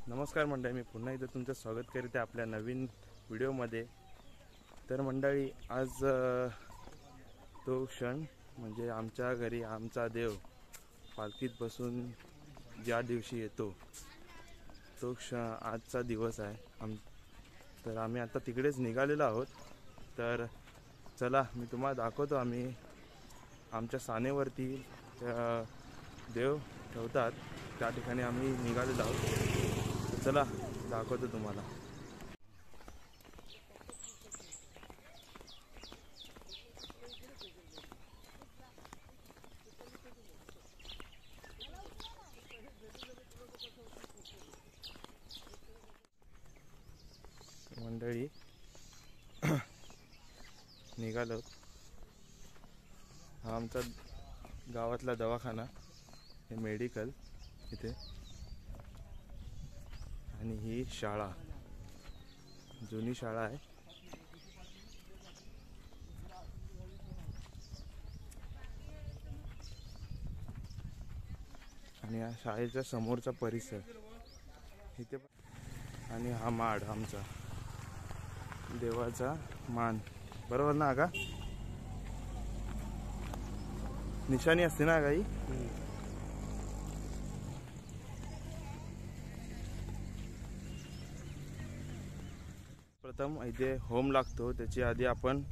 नमस्कार मंडळी, मी पुन्हा एकदा तुमचं स्वागत करते आपल्या नवीन व्हिडिओमध्ये। तर मंडळी, आज तो क्षण म्हणजे आमच्या घरी आमचा देव पालखीत बसून ज्या दिवशी येतो तो क्षण आजचा दिवस आहे। तर आम्ही आता तिकडेच निघालेलो आहोत। तर चला मी तुम्हाला दाखवतो, आम्ही आमच्या सानेवरती देव ठेवतात त्या ठिकाणी आम्ही निघालेलो आहोत। चला दाखवतो तुम्हाला। मंडळी निघालो, हा आमचा गावातला दवाखाना, हे मेडिकल इथे, आणि ही शाळा, जुनी शाळा आहे। आणि या शाळेच्या समोरचा परिसर इथे, आणि हा माड आमचा देवाचा मान, बरोबर ना का? निशाणी असते ना काही। प्रथम इथे होम लागतो, त्याची आधी आपण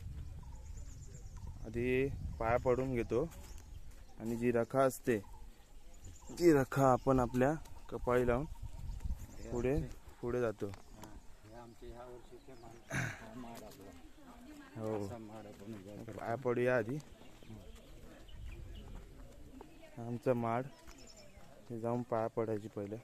पाया पडून घेतो, आणि जी रखा असते ती रखा आपण आपल्या कपाळी लावून पुढे जातो। हो, पाया पडूया आधी। आमचं माड ते जाऊन पाया पडायची पहिले।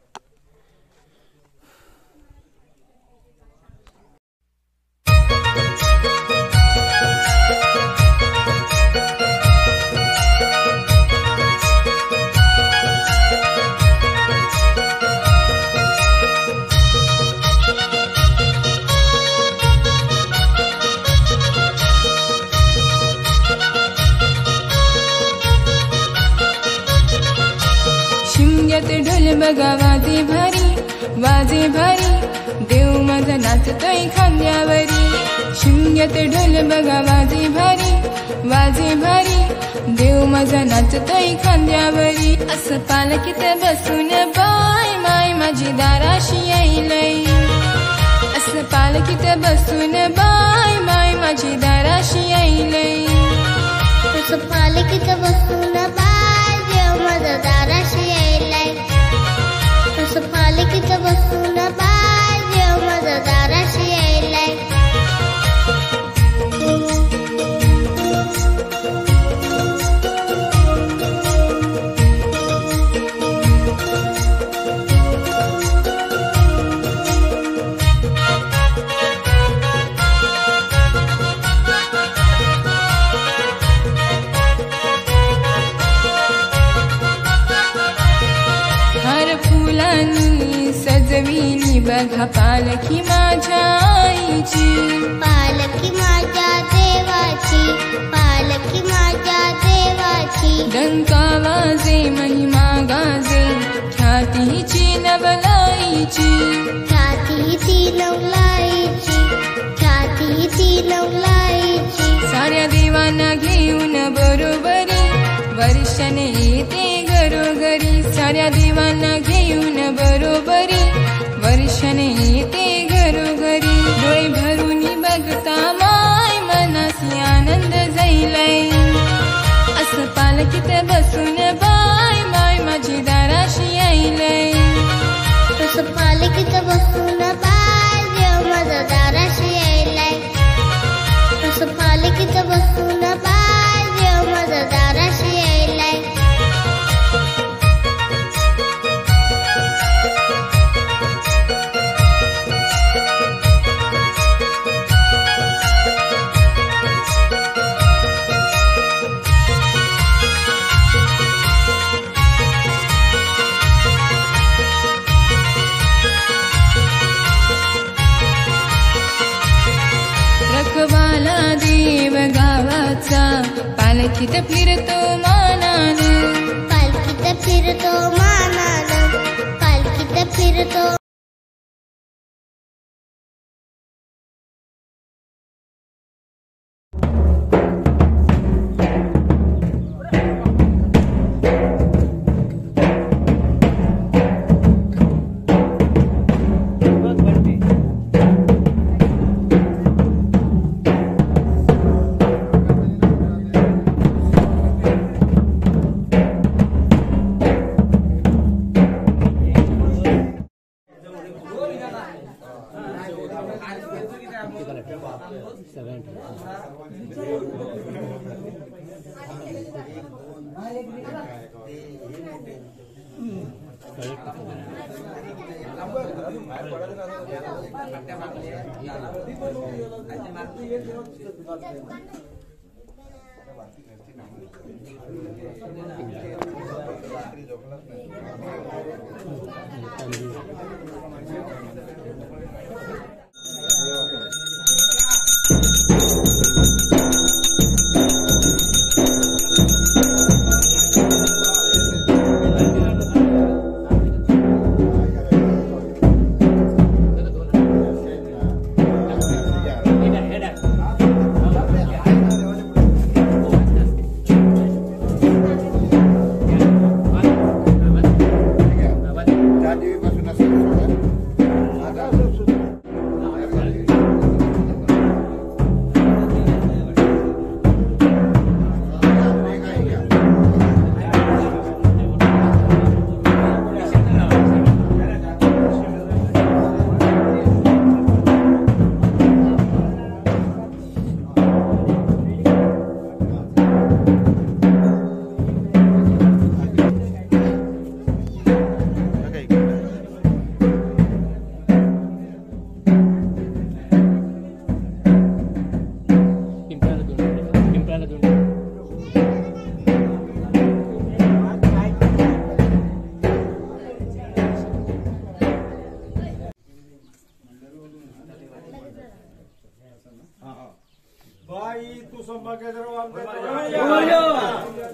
ढोल बघा वाजे भारी, देव माझा नाचतोय खांद्यावरी। शिंग्यात ढोल बघा वाजे भारी, देव माझा नाचतोय खांद्यावरी। असं पालखीत बसून बाय माय माझी दाराशी येईलय, असं पालखीत बसून बाय माय माझी दाराशी येईलय। असं पालखीत बसून बाय देव माझा दाराशी येईलय, असं पालखीत बसून बाय देव माझा दाराशी येईलय। सजविली बघा पालखी माझ्या आईची, पालखी माझ्या देवाची, पालखी माझ्या देवाची। डंका वाजे महिमा गाजे, ख्यातीची नवलाईची, ख्यातीची नवलाईची, ख्यातीची नवलाईची। साऱ्या देवांना घेऊन बरोबरी वर्षाने येते घरोघरी, साऱ्या देवांना घेऊन बरोबरी वर्षाने येते घरोघरी। डोळे भरून बघता माय मनासी आनंद जाईलय, असं पालखीत बसून बाय माय माझी दाराशी येईलय, असं पालखीत बसून बाय देव माझा दाराशी येईलय, असं पालखीत बसून बाय देव माझा दाराशी येईलय। रखवाला देव गावाचा पालखीत फिरतो मानानं, पालखीत फिरतो मानानं, पालखीत फिरतो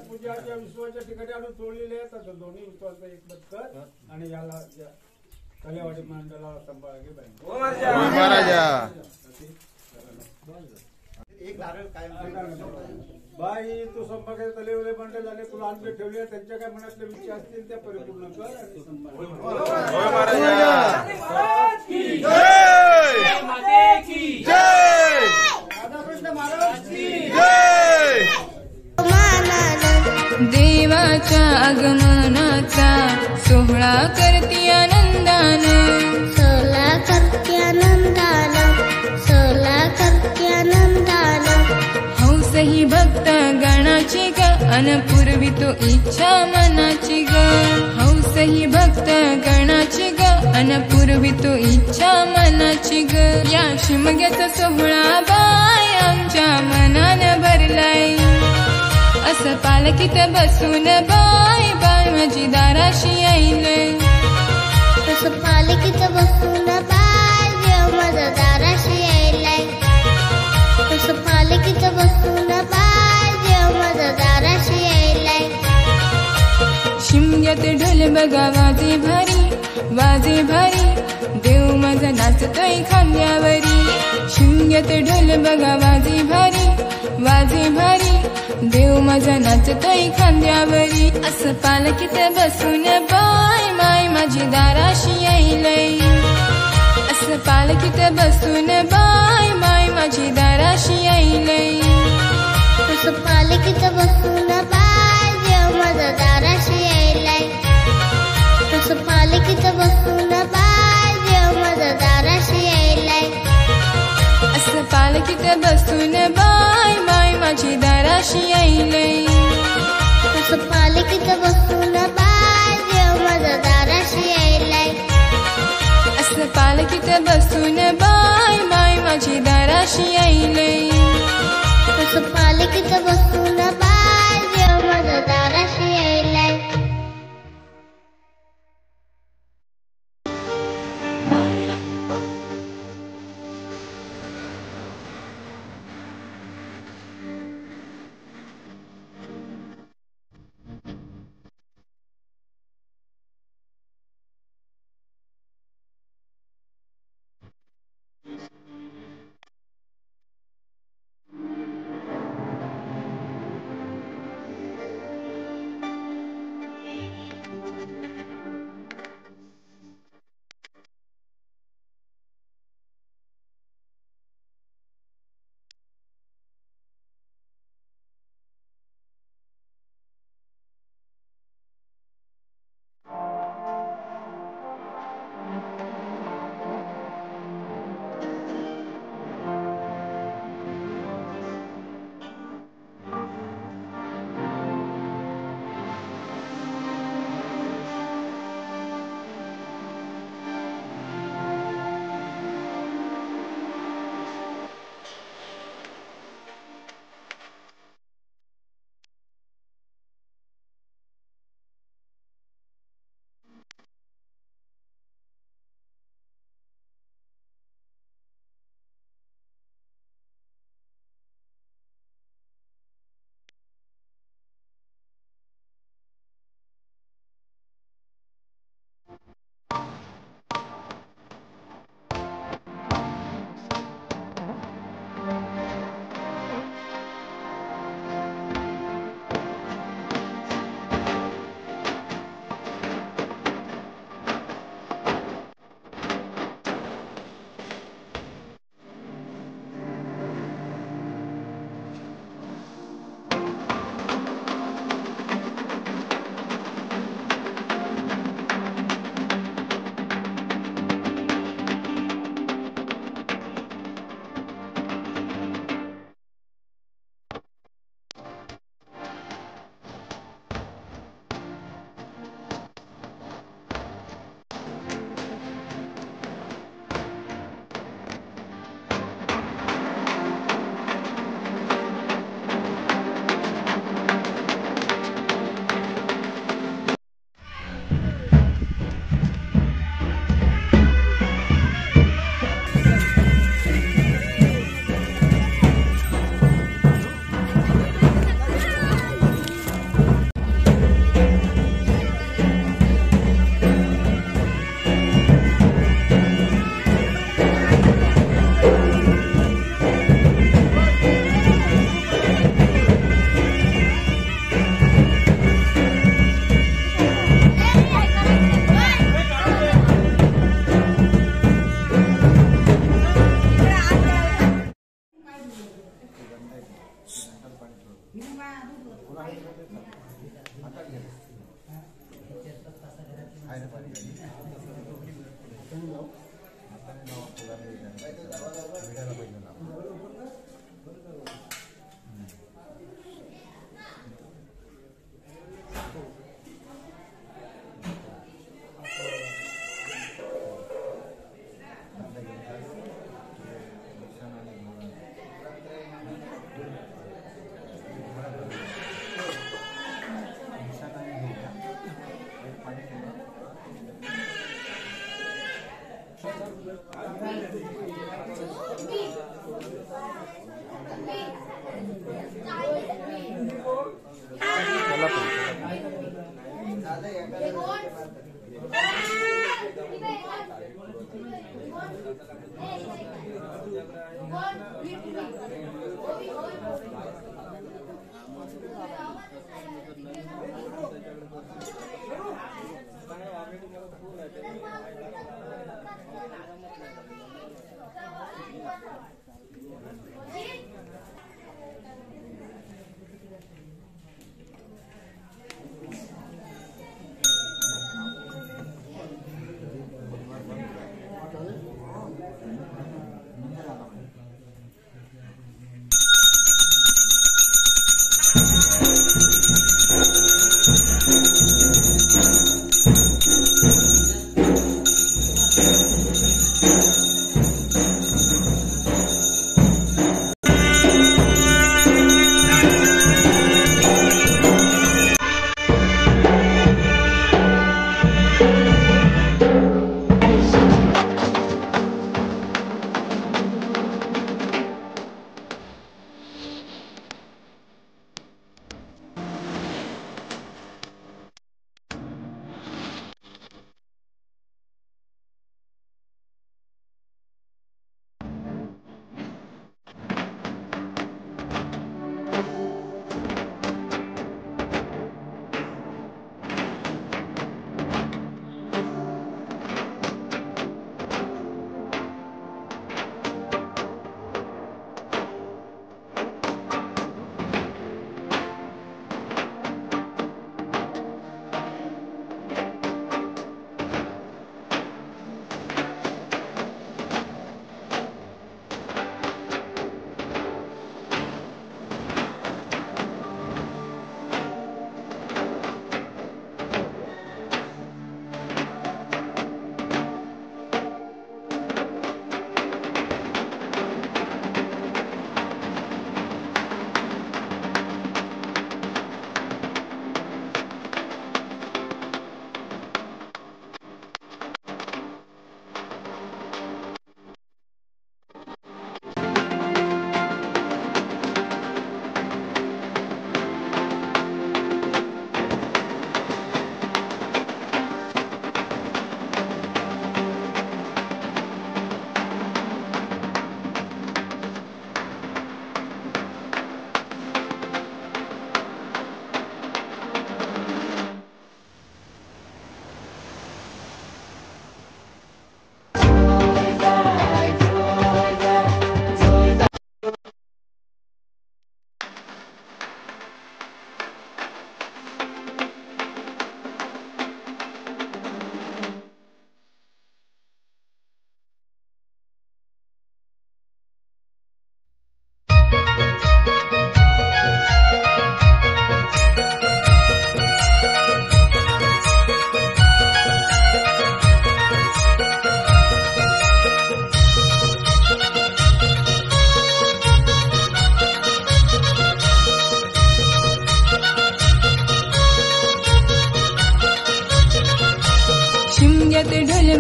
पूजाच्या विश्वाच्या ठिकाणी आणून तोडलेले आहेत तर दोन्ही विश्वाचा एक बदकर आणि याला कलेवाडी मंडळाला सांभाळ घे बाई तू संभागाचे तलेवले मंडळ आणि तुला आणले ठेवले त्यांच्या काय मनातले विचार असतील त्या परिपूर्ण कर आणि देवाच्या आगमनाचा सोहळा करती आनंदान सोला करते आनंदान सोला करते आनंदान हौसही भक्त गणाची ग अन पूर्वी तो इच्छा मनाची ग हौसही भक्त गणाची ग अन पूर्वी तो इच्छा मनाची ग या शिमग्याचा सोहळा बाय आमच्या मनान भरलाय असं पालखीत बसून बाय बाय माझी दाराशी आईले तसं पालखीत बसून बाय देव माझा दाराशी यायलाय तसं पालखीत बसून बाय देव माझा दाराशी यायलाय शिमग्यात ढोल बघा वाजे भारी देव माझा नाचतोय खांद्यावरी शिमग्यात ढोल बघा वाजे भारी देव माझा नाचतोय खांद्यावरी असं पालखीत बसून बाय माय माझी दाराशी यायलय असं पालखीत बसून बाय माय माझी दाराशी यायलय तसं पालखीत बसून बाय देव माझा दाराशी यायलाय तसं पालखीत बसून बाय देव माझा दाराशी यायलाय असं पालखीत बसून बाय माय माझी दाराशी यायलय तसं पालखीत बसून बाय देव माझा दाराशी यायलाय असं पालखीत बसून बाय माय माझी दाराशी यायलय तसं पालखीत बसून बाय देव माझा दाराशी यायलाय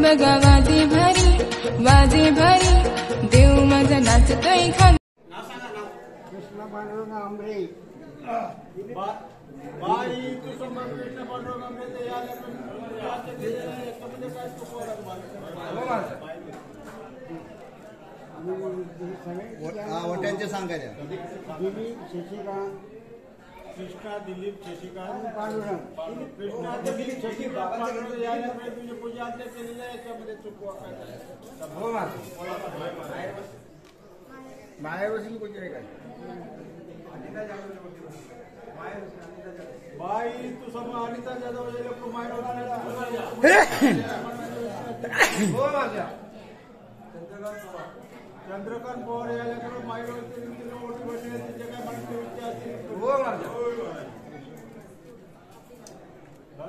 बघा वाजे भारी देव माझा नाचतोय खाली. कृष्ण पांडुरंग आंबरे बाई तू समोर कृष्ण पांडुरंग आंबरे ते याला याच्यामध्ये काय वट्यांचे सांगायच्या दिलीप शशिकांत कृष्णा दिलीप शशिकांत पांडुरंग कृष्णा दिलीप शशिकांत पांडुरंग याच्यामध्ये तुझी पूजा आद्य केलेली आहे याच्यामध्ये चुकवा काय मायावरची पूजा आहे काय बाई तू समोर अनिता जाधव लोक मायावर चंद्रकांत पवार याच्याकडे माईवरती मोठी भेटली त्याचे काय माणसं विचार असतील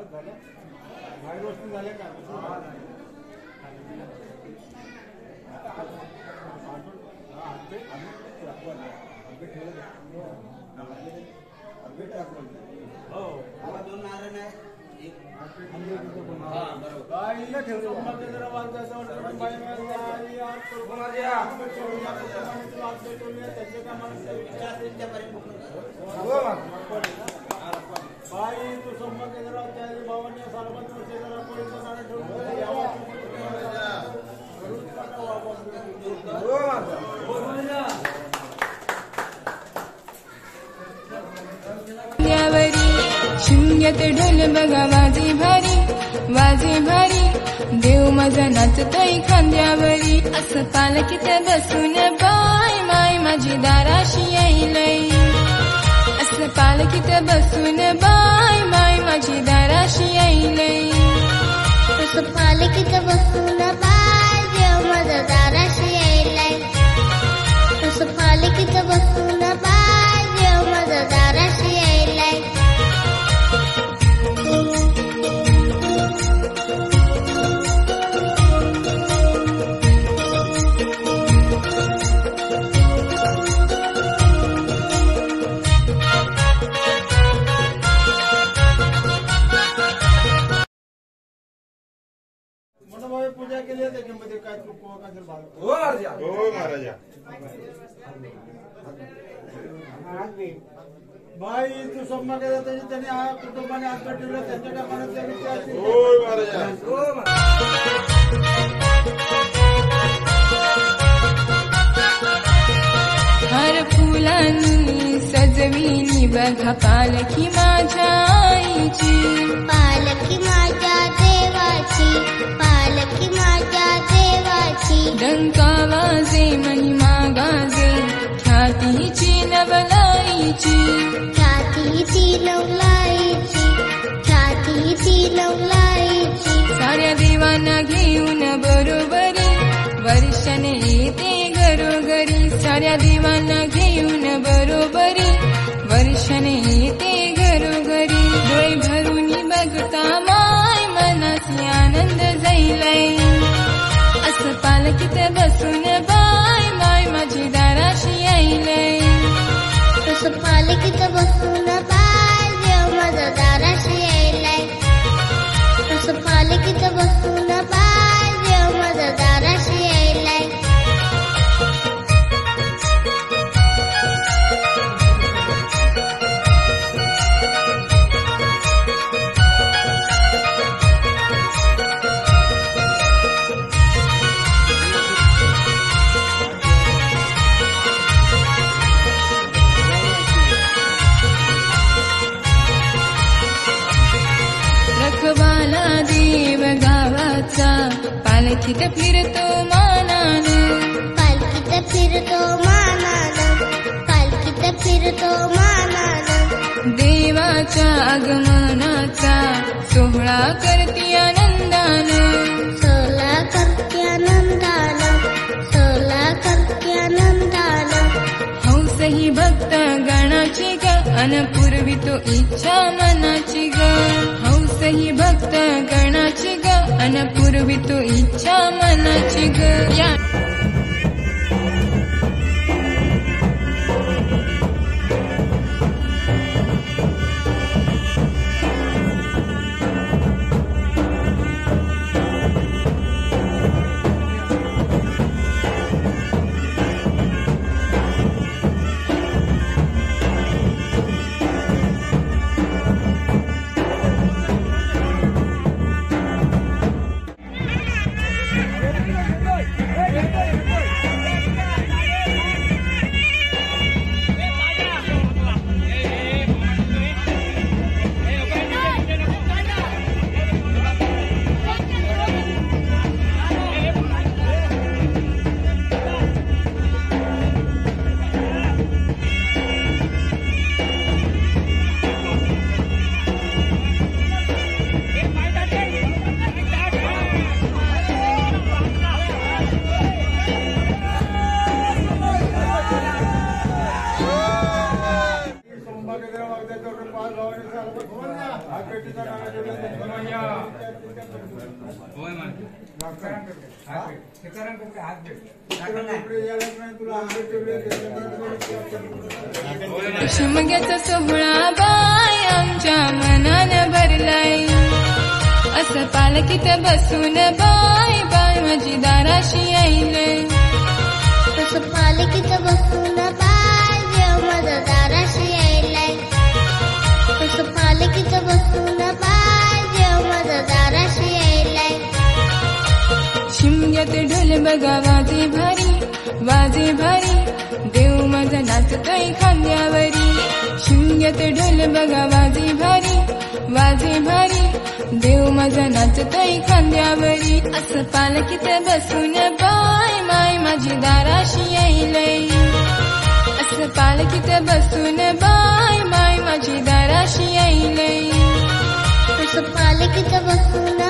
झाल्या माई गोष्टी झाल्या का बाई तू संमत भावाने सालबंद शून्यात ढोल बघा वाजे भारी देव माझा नाचतोय खांद्यावरी असं पालखीत बसून बाय माय माझी दाराशी येईलय असं पालखीत बसून बाय माय माझी दाराशी येईलय असं पालखीत बसून बाय देव माझा दाराशी येईलय असं पालखीत बसून बाय देव माझा दाराशी येईलय पूजा केली आहे त्याच्यामध्ये काय बाई तू सम्मा केला त्याने कुटुंबाने आज ठेवलं त्यांच्या हर फुलांनी सजविली बघा पालखी माझ्या आईची पालखी माझ्या देवाची पालखी माझ्या देवाची डंका वाजे महिमा गाजे ख्यातीची नवलाईची ख्यातीची नवलाईची ख्यातीची नवलाईची साऱ्या देवांना घेऊन बरोबरी वर्षाने येते घरोघरी साऱ्या देवांना घेऊन बरोबरी वर्षाने येते घरोघरी डोळे भरून बघता माय मनाची आनंद जाईलय असं पालखीत बसून बाय माय माझी दाराशी येईलय असं पालखीत बसून बाय देव माझा दाराशी येईलय असं पालखीत बसून बाय देव माझा दाराशी येईलय रखवाला देव गावाचा पालखीत फिरतो मानानं पालखीत फिरतो मानानं पालखीत फिरतो मानानं देवाच्या आगमनाचा सोहळा करती आनंदानं सोला करते आनंदानं सोला करते आनंदानं हौस ही भक्त गणाची ग अन पूर्वी तो इच्छा मनाची ग हौस ही भक्त गणाची ग अन पूर्वी तो इच्छा मनाची ग या शिमग्याचा सोहळा बाय आमच्या मनानं भरलाय, असं पालखीत बसून बाय बाय माझी दाराशी यायले. तसं पालखीत बसून बाय देव माझा दाराशी यायलाय. तसं पालखीत बसून बाय देव माझा दाराशी यायलाय. शिमग्यात ढोल बघा वाजे भारी, वाजे भारी, देव माझा नाचतोय खांद्यावरी. शिमग्यात ढोल बघा वाजे भारी, वाजे भारी, देव माझा नाचतोय खांद्यावरी. असं पालखीत बसून बाय माय माझी दाराशी यायलय. असं पालखीत बसून बाय माय माझी दाराशी यायलय. तसं पालखीत बसून